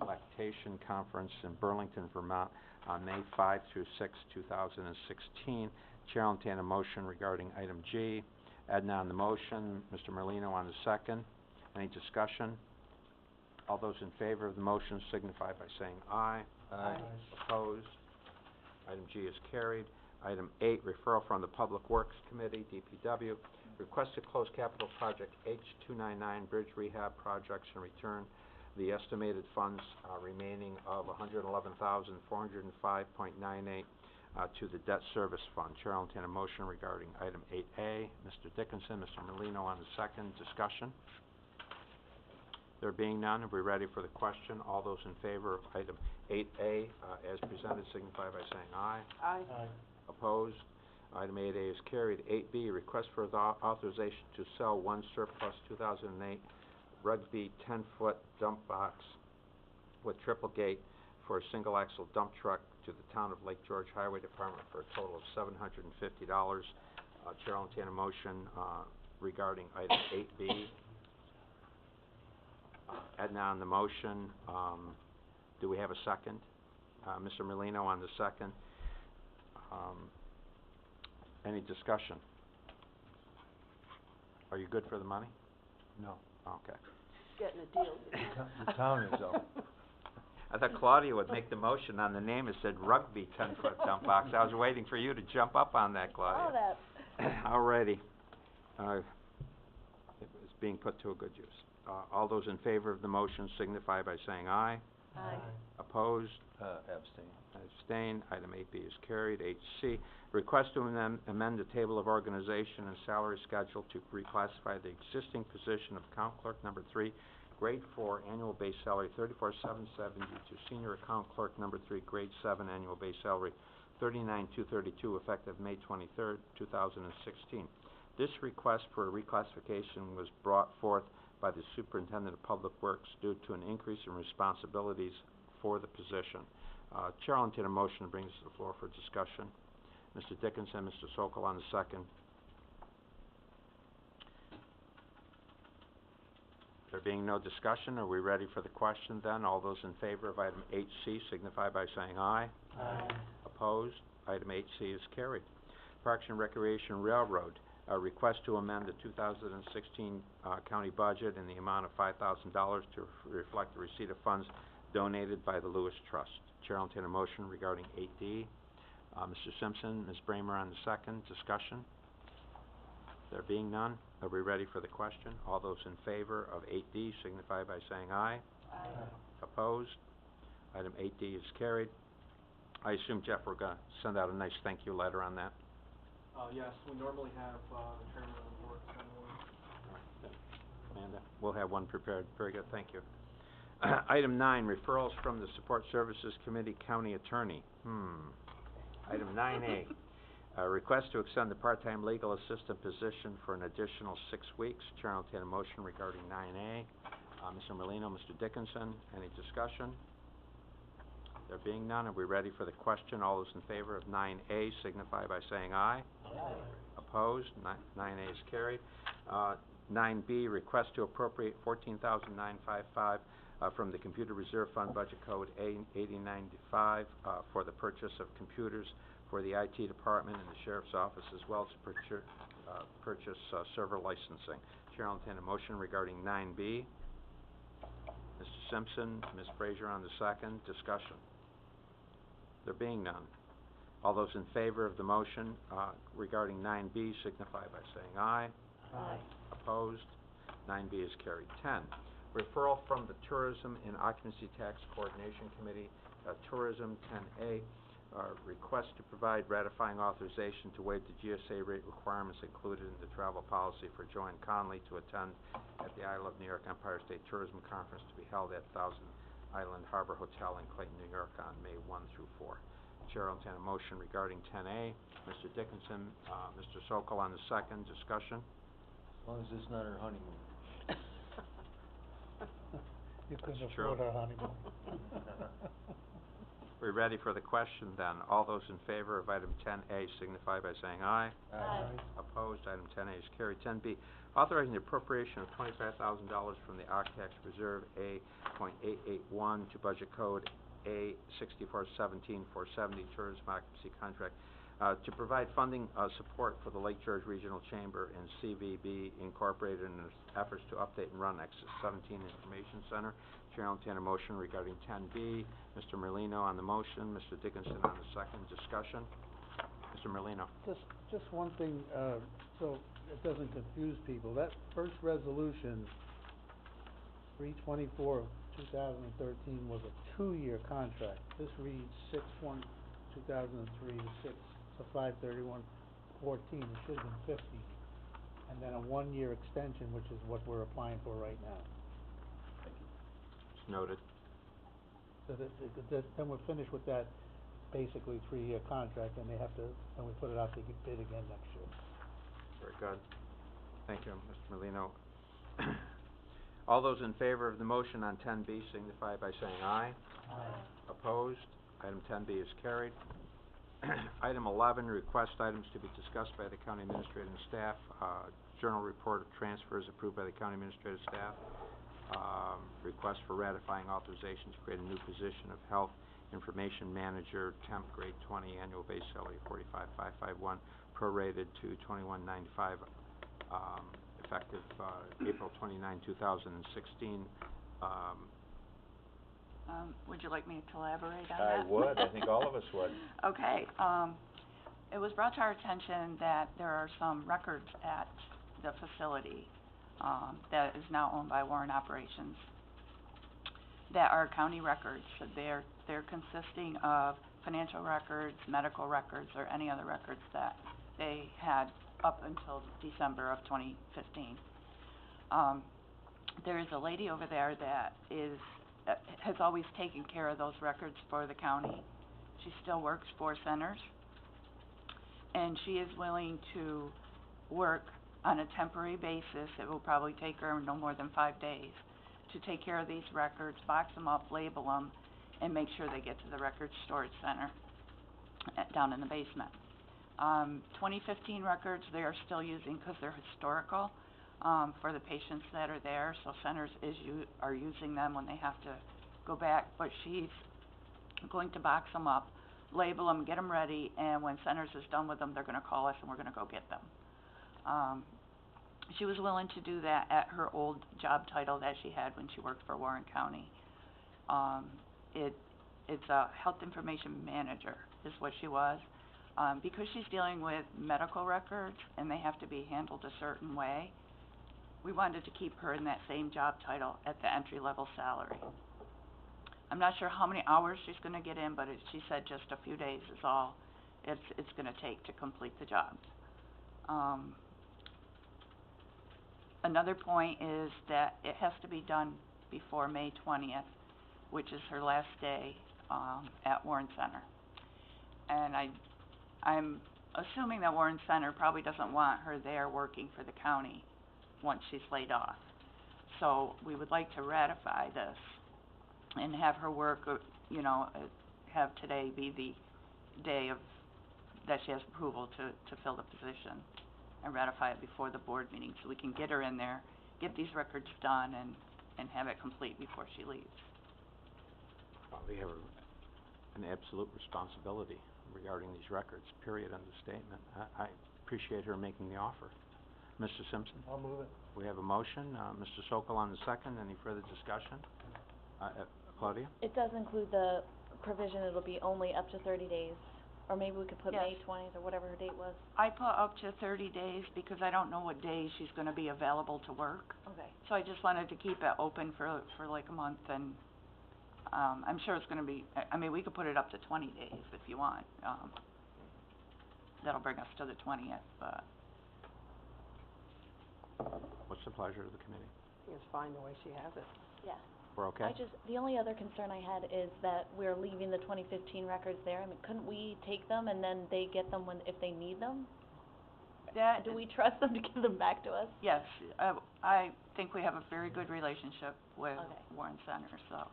Lactation Conference in Burlington, Vermont on May 5 through 6, 2016. Chair will entertain a motion regarding item G. Edna on the motion, Mr. Merlino on the second. Any discussion? All those in favor of the motion signify by saying aye. Aye. Opposed? Item G is carried. Item 8, referral from the Public Works Committee, DPW. Request to close capital project H299 bridge rehab projects and return the estimated funds remaining of $111,405.98 to the debt service fund. Chair will entertain a motion regarding item 8A. Mr. Dickinson, Mr. Merlino on the second. Discussion? There being none, are we ready for the question? All those in favor of item 8A as presented signify by saying aye. Aye. Opposed? Item 8A is carried. 8B, request for authorization to sell one surplus 2008 Rugby 10-foot dump box with triple gate for a single axle dump truck to the town of Lake George Highway Department for a total of $750. Chair will entertain a motion regarding item 8B. Edna on the motion. Do we have a second? Mr. Merlino on the second. Any discussion? Are you good for the money? No. Okay. Getting a deal. The town is out. I thought Claudia would make the motion on the name. It said rugby 10-foot dump box. I was waiting for you to jump up on that, Claudia. Saw that. Alrighty. It was being put to a good use. All those in favor of the motion signify by saying aye. Aye. Opposed? Abstain. Abstain. Item 8B is carried. 8C, request to amend the table of organization and salary schedule to reclassify the existing position of account clerk number 3, grade 4, annual base salary $34,770 to senior account clerk number 3, grade 7, annual base salary $39,232, effective May 23rd, 2016. This request for reclassification was brought forth by the Superintendent of Public Works due to an increase in responsibilities for the position. Chair will entertain a motion to bring this to the floor for discussion. Mr. Dickinson, Mr. Sokol on the second. There being no discussion, are we ready for the question then? All those in favor of item 8C signify by saying aye. Aye. Opposed? Item 8C is carried. Parks and Recreation Railroad, a request to amend the 2016 county budget in the amount of $5,000 to reflect the receipt of funds donated by the Lewis Trust. Chair will entertain a motion regarding 8D. Mr. Simpson, Ms. Bramer on the second. Discussion? There being none, are we ready for the question? All those in favor of 8D signify by saying aye. Aye. Opposed? Item 8D is carried. I assume, Jeff, we're going to send out a nice thank you letter on that. Yes, we normally have, the chairman of the board send one. Amanda, we'll have one prepared. Very good, thank you. Item 9, referrals from the Support Services Committee, County Attorney. Item 9A, request to extend the part-time legal assistant position for an additional 6 weeks. Chair will entertain a motion regarding 9A. Mr. Merlino, Mr. Dickinson, any discussion? There being none, are we ready for the question? All those in favor of 9A signify by saying aye. Aye. Opposed? 9A is carried. 9B, request to appropriate $14,955 from the Computer Reserve Fund Budget Code A8095 for the purchase of computers for the IT department and the Sheriff's Office, as well as purchase server licensing. Chair will entertain a motion regarding 9B. Mr. Simpson, Ms. Frazier on the second. Discussion. There being none. All those in favor of the motion regarding 9B signify by saying aye. Aye. Opposed? 9B is carried. 10, referral from the Tourism and Occupancy Tax Coordination Committee, Tourism. 10A, request to provide ratifying authorization to waive the GSA rate requirements included in the travel policy for Joanne Conley to attend at the Isle of New York Empire State Tourism Conference to be held at Thousand Island Harbor Hotel in Clayton, New York on May 1 through 4. Chair will entertain a motion regarding 10A. Mr. Dickinson, Mr. Sokol on the second. Discussion. As long as it's not her honeymoon. You couldn't It's true. afford our honeymoon. We're ready for the question then. All those in favor of item 10A signify by saying aye. Aye. Opposed? Item 10A is carried. 10B, authorizing the appropriation of $25,000 from the OCTAX Reserve A.881 to Budget Code A6417-470 Tourism Occupancy Contract to provide funding support for the Lake George Regional Chamber and CVB Incorporated in efforts to update and run Exit 17 Information Center. Chair will entertain a motion regarding 10B. Mr. Merlino on the motion, Mr. Dickinson on the second. Discussion. Mr. Merlino. Just one thing, so it doesn't confuse people. That first resolution, 324 of 2013, was a 2-year contract. This reads 6/1/2003 to 5/31/14. It should have been 15. And then a 1-year extension, which is what we're applying for right now. It's noted. So then we're finished with that basically 3-year contract, and and we put it out to bid again next year. Very good. Thank you, Mr. Merlino. All those in favor of the motion on 10B signify by saying aye. Aye. Opposed? Item 10B is carried. Item 11, request items to be discussed by the county administrator and staff. Journal report of transfers approved by the county administrative staff. Request for ratifying authorization to create a new position of Health Information Manager, temp grade 20, annual base salary $45,551, prorated to $21.95, effective April 29, 2016. Would you like me to elaborate on I that? would. I think all of us would. Okay, it was brought to our attention that there are some records at the facility, that is now owned by Warren Operations, that are county records. So they're consisting of financial records, medical records, or any other records that they had up until December of 2015. There is a lady over there that has always taken care of those records for the county. She still works for Centers, and she is willing to work on a temporary basis. It will probably take her no more than 5 days to take care of these records, box them up, label them, and make sure they get to the record storage center down in the basement. 2015 records they are still using because they're historical for the patients that are there, so Centers are using them when they have to go back, but she's going to box them up, label them, get them ready, and when Centers is done with them, they're going to call us and we're going to go get them. She was willing to do that at her old job title that she had when she worked for Warren County. It's a health information manager is what she was. Because she's dealing with medical records and they have to be handled a certain way, we wanted to keep her in that same job title at the entry-level salary. I'm not sure how many hours she's going to get in, but she said just a few days is all it's going to take to complete the job. Another point is that it has to be done before May 20th, which is her last day, at Warren Center. And I'm assuming that Warren Center probably doesn't want her there working for the county once she's laid off. So we would like to ratify this and have her work, have today be the day that she has approval to fill the position, and ratify it before the board meeting, so we can get her in there, get these records done, and have it complete before she leaves. Well, we have an absolute responsibility regarding these records, period, understatement. I appreciate her making the offer. Mr. Simpson? I'll move it. We have a motion, Mr. Sokol on the second. Any further discussion? Claudia? It does include the provision, it'll be only up to 30 days, or maybe we could put May Yes. 20th, or whatever her date was. I put up to 30 days because I don't know what days she's gonna be available to work. Okay. So I just wanted to keep it open for like a month, and, I'm sure it's gonna be, I mean, we could put it up to 20 days if you want. That'll bring us to the 20th, but. What's the pleasure of the committee? I think it's fine the way she has it. Yeah. We're okay? The only other concern I had is that we're leaving the 2015 records there. I mean, couldn't we take them and then they get them if they need them? Do we trust them to give them back to us? Yes, I think we have a very good relationship with Okay. Warren Center, so,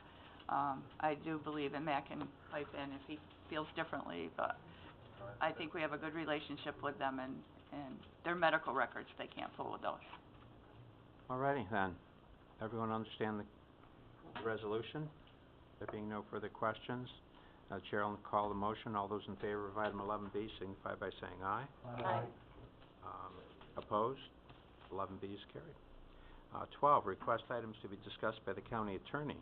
I do believe, and Matt can pipe in if he feels differently, but I think we have a good relationship with them, and their medical records, they can't fool with those. Alrighty then. Everyone understand the resolution? There being no further questions, Chair will call the motion. All those in favor of item 11B signify by saying aye. Aye. Opposed? 11B is carried. 12, request items to be discussed by the county attorney.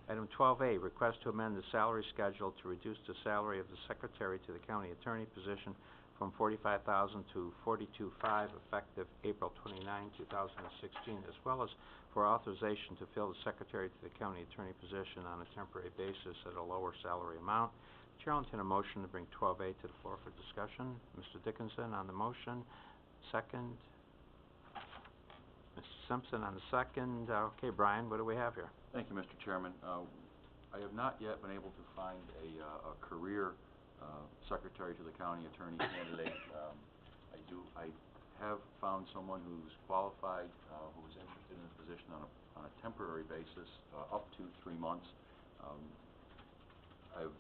Item 12A, request to amend the salary schedule to reduce the salary of the secretary to the county attorney position from $45,000 to $42,500 effective April 29, 2016, as well as for authorization to fill the secretary to the county attorney position on a temporary basis at a lower salary amount. Chair will entertain a motion to bring 12A to the floor for discussion. Mr. Dickinson on the motion, second. Mr. Simpson on the second. Okay, Brian, what do we have here? Thank you, Mr. Chairman. I have not yet been able to find a career secretary to the county attorney candidate. I have found someone who's qualified, who is interested in the position on a temporary basis, up to 3 months. I've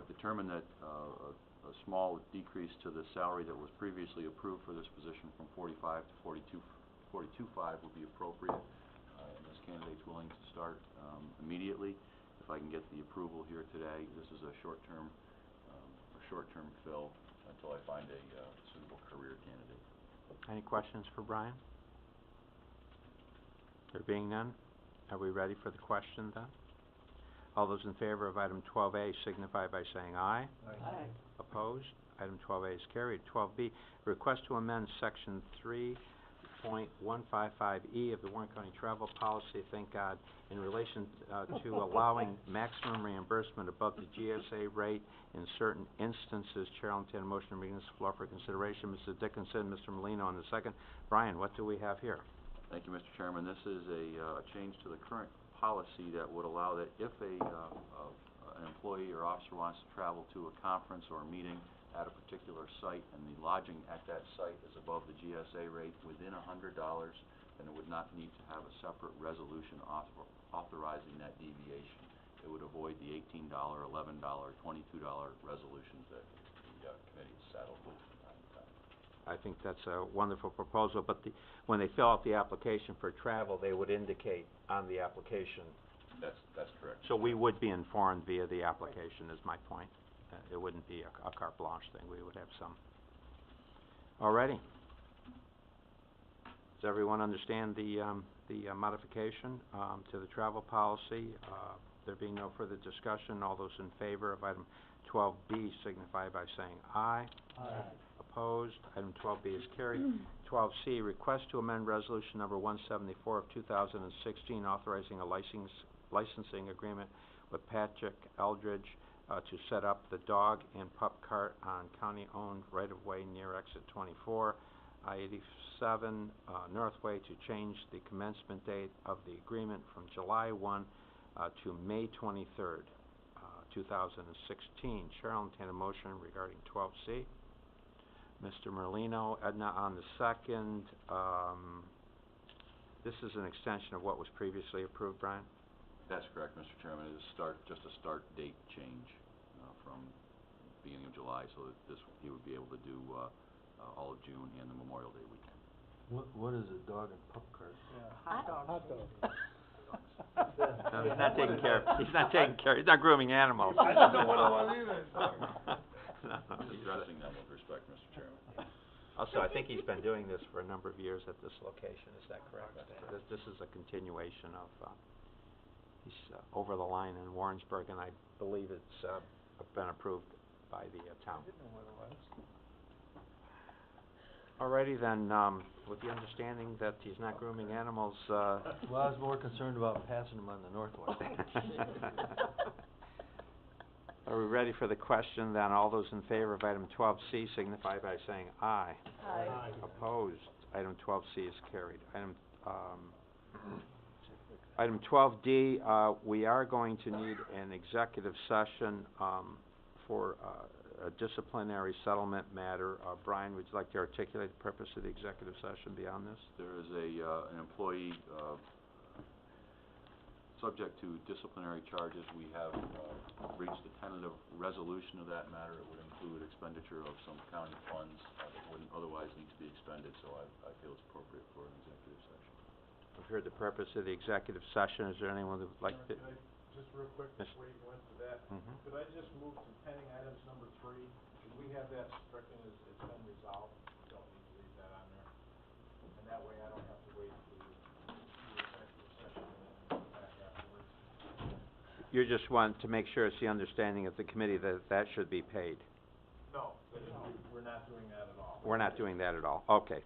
determined that a small decrease to the salary that was previously approved for this position from 45 to 42.5 would be appropriate. And this candidate's willing to start immediately. If I can get the approval here today, this is a short-term fill until I find a suitable career candidate. Any questions for Brian? There being none, are we ready for the question then? All those in favor of item 12A signify by saying aye. Aye. Opposed? Item 12A is carried. 12B, request to amend section 3.155E of the Warren County Travel Policy, thank God, in relation to allowing maximum reimbursement above the GSA rate in certain instances. Chair will entertain a motion to bring this to the floor for consideration. Mr. Dickinson, Mr. Molino on the second. Brian, what do we have here? Thank you, Mr. Chairman. This is a change to the current policy that would allow that if an employee or officer wants to travel to a conference or a meeting at a particular site and the lodging at that site is above the GSA rate within $100, then it would not need to have a separate resolution authorizing that deviation. It would avoid the $18, $11, $22 resolutions that the committee is saddled with from time to time. I think that's a wonderful proposal, but when they fill out the application for travel, they would indicate on the application. That's correct. So we would be informed via the application, is my point. It wouldn't be a carte blanche thing. We would have some. Alrighty. Does everyone understand the modification to the travel policy? There being no further discussion, all those in favor of item 12B signify by saying aye. Aye. Opposed? Item 12B is carried. 12C, request to amend resolution number 174 of 2016, authorizing a licensing agreement with Patrick Eldridge to set up the dog and pup cart on county-owned right-of-way near exit 24. I-87, Northway to change the commencement date of the agreement from July 1 to May 23rd, 2016. Chair will entertain a motion regarding 12C. Mr. Merlino, Edna on the second. This is an extension of what was previously approved, Brian? That's correct, Mr. Chairman. It is just a start date change from beginning of July, so that he would be able to do all of June and the Memorial Day weekend. What is a dog and pup cart? Hot dogs. Hot dog. No, he's not taking care of, he's not grooming animals. I didn't know what I was either. No, He's addressing them with respect, Mr. Chairman. Also, I think he's been doing this for a number of years at this location, is that correct? This is a continuation of, he's over the line in Warrensburg, and I believe it's been approved by the town. I didn't know what it was. Alrighty then, with the understanding that he's not grooming animals, Well, I was more concerned about passing them on the Northway. are we ready for the question then? All those in favor of item 12C signify by saying aye. Aye. Opposed? Item 12C is carried. Item 12D, we are going to need an executive session for a disciplinary settlement matter. Brian, would you like to articulate the purpose of the executive session beyond this? There is an employee subject to disciplinary charges. We have reached a tentative resolution of that matter. It would include expenditure of some county funds that wouldn't otherwise need to be expended, so I feel it's appropriate for an executive session. We've heard the purpose of the executive session. Is there anyone who would like to? Could I, just real quick, before you go into that, could I just move to pending items number 3? Could we have that stricken as it's been resolved? We don't need to leave that on there. And that way I don't have to wait to do executive session and then come back afterwards. You just want to make sure it's the understanding of the committee that that should be paid. No, we're not doing that at all. We're not doing that at all. Okay.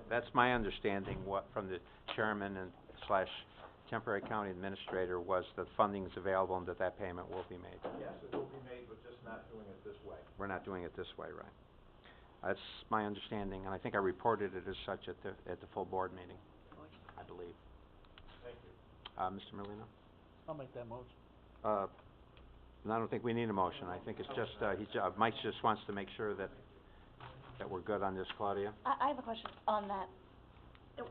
That's my understanding, what, from the chairman and / temporary county administrator, was that funding is available and that payment will be made. Yes, it will be made, but just not doing it this way. We're not doing it this way, right? That's my understanding, and I think I reported it as such at the full board meeting, I believe. Thank you. Mr. Merlino? I'll make that motion. And I don't think we need a motion. I think it's just, Mike just wants to make sure that we're good on this, Claudia. I have a question on that.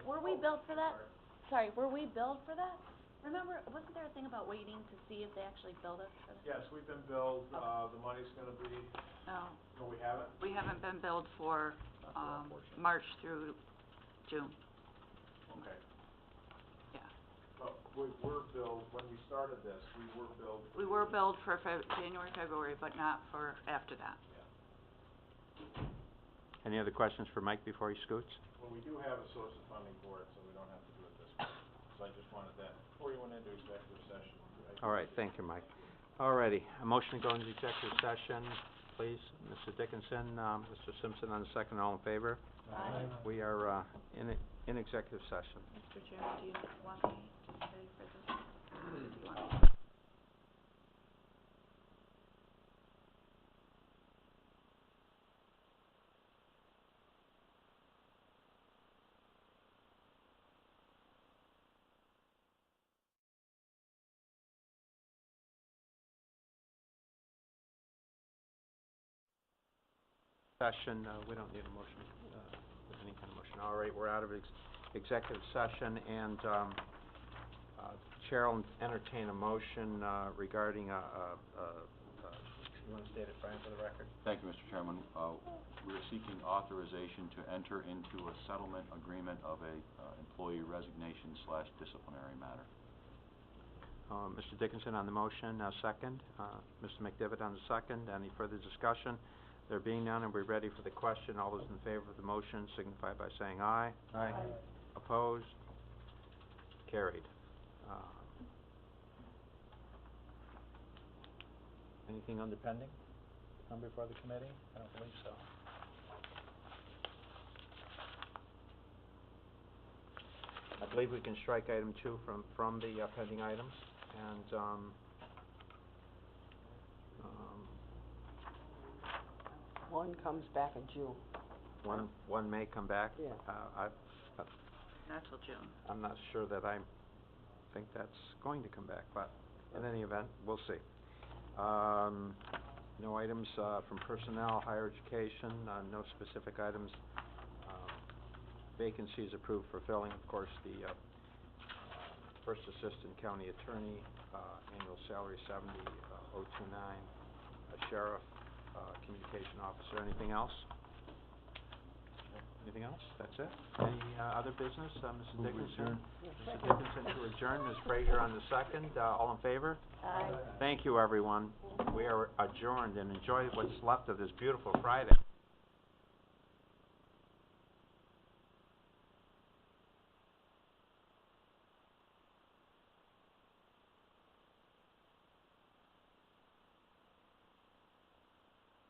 Were we billed for that? Sorry, were we billed for that? Remember, wasn't there a thing about waiting to see if they actually billed us for that? Yes, we've been billed, the money's gonna be, No, no, we haven't? we haven't been billed for, Not for our portion. March through June, Okay. yeah. But we were billed, when we started this, we were billed. We were billed for January, February, but not for after that. Any other questions for Mike before he scoots? Well, we do have a source of funding for it, so we don't have to do it this way. So I just wanted that, before you went into executive session. All right, thank you, Mike. All righty, a motion to go into executive session, please. Mr. Dickinson, Mr. Simpson on the second, all in favor? Aye. We are in executive session. Mr. Chairman, do you want me to stay for this? Do you want me? Session, we don't need a motion, any kind of motion. All right, we're out of executive session, and Chair will entertain a motion regarding you want to state it, Brian, for the record? Thank you, Mr. Chairman. We are seeking authorization to enter into a settlement agreement of a employee resignation / disciplinary matter. Mr. Dickinson on the motion, second. Mr. McDevitt on the second. Any further discussion? There being none, and we're ready for the question. All those in favor of the motion signify by saying aye. Aye. Opposed? Carried. Anything under pending to come before the committee? I don't believe so. I believe we can strike item 2 from the pending items, and One comes back in June. one may come back. Yeah. Not till June. I'm not sure that I think that's going to come back, but in any event, we'll see. No items, from personnel, higher education, no specific items. Vacancies approved for filling, of course, the, first assistant county attorney, annual salary 70,029, sheriff, communication officer. Anything else? Anything else? That's it? Any, other business, Mrs. Dickinson? Mrs. Dickinson to adjourn, Ms. Frazier on the second, all in favor? Aye. Thank you, everyone. We are adjourned, and enjoy what's left of this beautiful Friday.